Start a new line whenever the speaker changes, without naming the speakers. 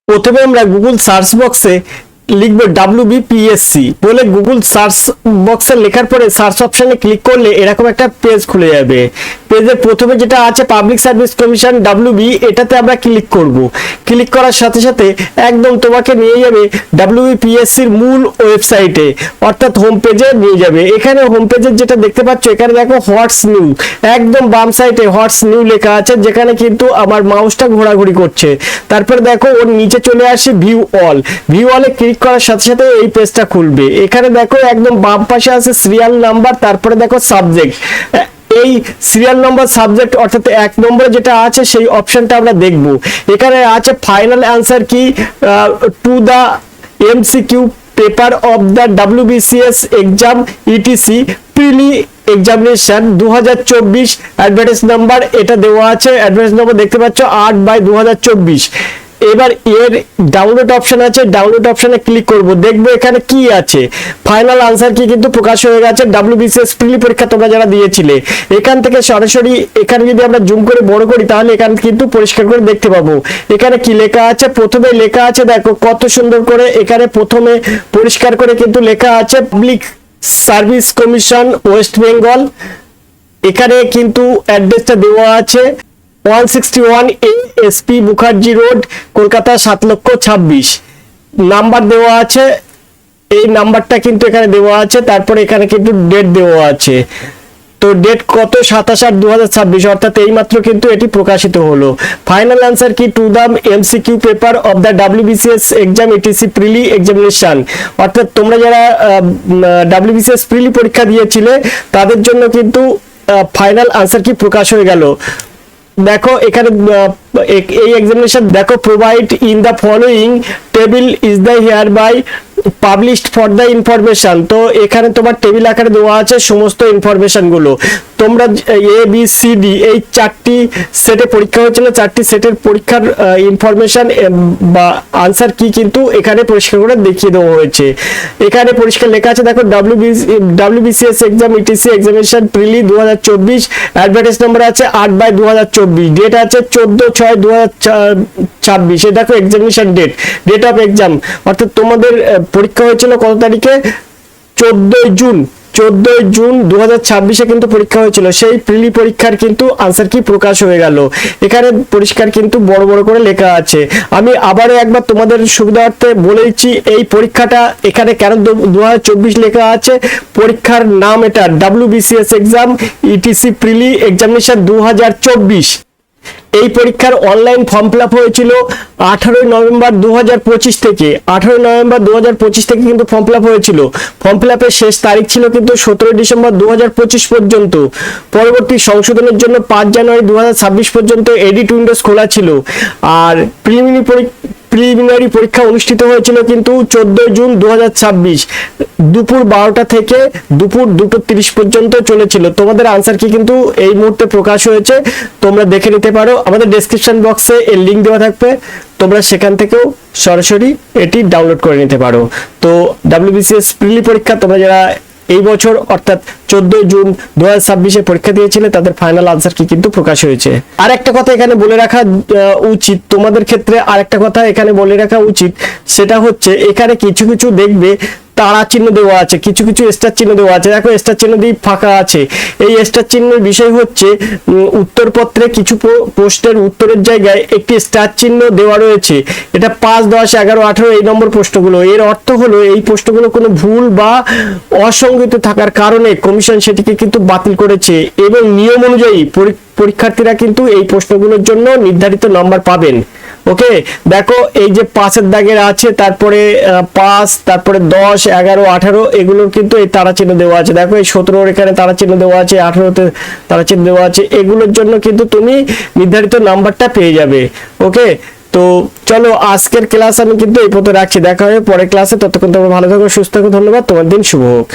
প্রথমে আমরা Google search বক্সে লিখবো WBPSC বলে গুগল সার্চ বক্সে লেখার পরে সার্চ অপশনে ক্লিক করলে এরকম একটা পেজ খুলে যাবে। পেজের প্রথমে যেটা আছে পাবলিক সার্ভিস কমিশন WB, এটাতে আমরা ক্লিক করব। ক্লিক করার সাথে সাথে একদম তোমাকে নিয়ে যাবে WBPSCর মূল ওয়েবসাইটে, অর্থাৎ হোম পেজে নিয়ে যাবে। এখানে হোম পেজের যেটা দেখতে পাচ্ছ, এখানে দেখো হোয়াটস নিউ, একদম বাম সাইডে হোয়াটস নিউ লেখা আছে, যেখানে কিন্তু আমার মাউসটা ঘোরাঘুরি করছে। তারপরে দেখো ওর নিচে চলে আসে ভিউ অল, ভিউ অলে ক্লিক করার সাথে সাথে এই পেজটা খুলবে। এখানে দেখো একদম বাম পাশে আছে সিরিয়াল নাম্বার, তারপরে দেখো সাবজেক্ট। এই সিরিয়াল নাম্বার সাবজেক্ট অর্থাৎ 1 নম্বরে যেটা আছে সেই অপশনটা আমরা দেখব। এখানে আছে final answer key to the MCQ paper of the WBCS exam ETC prelim examination 2024 advertise number, এটা দেওয়া আছে। অ্যাডভার্টাইজ নাম্বার দেখতে পাচ্ছ 8/2024। এবার এর ডাউনলোড অপশন আছে, ডাউনলোড অপশনে ক্লিক করব, দেখবো এখানে কি আছে। ফাইনাল আনসার কি কিন্তু প্রকাশ হয়ে গেছে। WBCS প্রিলি পরীক্ষা তোমরা যারা দিয়েছিলে, এখান থেকে সরাসরি এখানে যদি আমরা জুম করে বড় করি তাহলে এখানে কিন্তু পরিষ্কার করে দেখতে পাবো। এখানে কি লেখা আছে, প্রথমে লেখা আছে দেখো কত সুন্দর করে, এখানে প্রথমে পরিষ্কার করে কিন্তু লেখা আছে public service commission West Bengal. এখানে কিন্তু অ্যাড্রেসটা দেওয়া আছে 161 ASP Mukherjee road, Kolkata 7,26,000। Number দেওয়া আছে, এই নাম্বারটা কিন্তু এখানে দেওয়া আছে। তারপরে এখানে কিন্তু ডেট দেওয়া আছে, তো ডেট কত 27/8/2026, অর্থাৎ এইমাত্র কিন্তু এটি প্রকাশিত হলো। Final answer key to the MCQ paper of the WBCS exam ETC prelim examination, অর্থাৎ তোমরা যারা WBCS প্রিলি পরীক্ষা দিয়েছিলে তাদের জন্য কিন্তু ফাইনাল আনসার কি প্রকাশ হয়ে গেল। দেখো এখানে এই এক্সামিনেশন দেখো provide in the following table is the hereby published for the information. তো এখানে তোমার টেবিল আকারে দেওয়া আছে সমস্ত ইনফরমেশন গুলো। তোমরা ABCD এই 4টি সেটে পরীক্ষা হয়েছিল, 4টি সেটের পরীক্ষার ইনফরমেশন বা আনসার কি কিন্তু এখানে পরিষ্কার করে দেখিয়ে দেওয়া হয়েছে। এখানে পরিষ্কার লেখা আছে দেখো WBCS এক্সাম ETC এক্সামিনেশন প্রিলি 2024, অ্যাডভার্টাইজ নাম্বার আছে 8/2024, ডেট আছে 14/6/2026। এই দেখো এক্সামিনেশন ডেট অফ এক্সাম, অর্থাৎ তোমাদের পরীক্ষা হয়েছিল কত তারিখে, 14 জুন 2026-এ কিন্তু পরীক্ষা হয়েছিল। সেই প্রিলি পরীক্ষার কিন্তু আনসার কি প্রকাশ হয়ে গেল। এখানে পরিষ্কার কিন্তু বড় বড় করে লেখা আছে। আমি আবারও একবার তোমাদের সুবিধার্থে বলেছি এই পরীক্ষাটা এখানে কেন 2024 লেখা আছে। পরীক্ষার নাম এটা WBCS exam ETC prelim examination 2024। এই পরীক্ষার অনলাইন ফর্ম ফিল আপ হয়েছিল 18 নভেম্বর 2025 থেকে। 18 নভেম্বর 2025 থেকে কিন্তু ফর্ম ফিল আপ হয়েছিল। ফর্ম ফিল আপের শেষ তারিখ ছিল কিন্তু 17 ডিসেম্বর 2025 পর্যন্ত। পরবর্তী সংশোধনের জন্য 5 জানুয়ারি 2026 পর্যন্ত এডিট উইন্ডোজ খোলা ছিল। আর প্রিলিমিনারি পরীক্ষা অনুষ্ঠিত হয়েছিল কিন্তু 14 জুন 2026 দুপুর 12টা থেকে দুপুর 2:30 পর্যন্ত চলেছিল। তোমাদের আনসার কি কিন্তু এই মুহূর্তে প্রকাশ হয়েছে, তোমরা দেখে নিতে পারো। আমাদের ডেসক্রিপশন বক্সে এর লিঙ্ক দেওয়া থাকবে, তোমরা সেখান থেকেও সরাসরি এটি ডাউনলোড করে নিতে পারো। তো WBCS প্রিলি পরীক্ষা তোমরা যারা এই বছর অর্থাৎ 14 জুন 2026-এ পরীক্ষা দিয়েছিলে তাদের ফাইনাল আনসার কি কিন্তু প্রকাশ হয়েছে। আর একটা কথা এখানে বলে রাখা উচিত, তোমাদের ক্ষেত্রে আর একটা কথা এখানে বলে রাখা উচিত, সেটা হচ্ছে এখানে কিছু কিছু দেখবে তারা চিহ্ন দেওয়া আছে, কিছু কিছু স্টার চিহ্ন দেওয়া আছে। দেখো স্টার চিহ্ন দিয়ে ফাঁকা আছে। এই স্টার চিহ্নের বিষয় হচ্ছে উত্তরপত্রে কিছু প্রশ্নের উত্তরের জায়গায় একটি স্টার চিহ্ন দেওয়া রয়েছে। এটা 5, 10, 11, 18 এই নম্বর প্রশ্নগুলো। এর অর্থ হলো এই প্রশ্নগুলো কোনো ভুল বা অসঙ্গত থাকার কারণে কমিশন সেটিকে কিন্তু বাতিল করেছে এবং নিয়ম অনুযায়ী পরীক্ষার্থীরা কিন্তু এই প্রশ্নগুলোর জন্য নির্ধারিত নাম্বার পাবেন। ওকে, দেখো এই যে 5-এর দাগের আছে, তারপরে 5, তারপরে 10, 11, 18 এগুলোর কিন্তু এই তারা চিহ্ন দেওয়া আছে। দেখো এই 17 এখানে তারা চিহ্ন দেওয়া আছে, 18-তে তারা চিহ্ন দেওয়া আছে। এগুলোর জন্য কিন্তু তুমি নির্ধারিত নাম্বারটা পেয়ে যাবে। ওকে, তো চলো আজকের ক্লাস আমি কিন্তু এই পর্যন্ত রাখছি। দেখা হবে পরের ক্লাসে। ততক্ষণ তোমরা ভালো থাকো, সুস্থ থাকো। ধন্যবাদ, তোমার দিন শুভ হোক।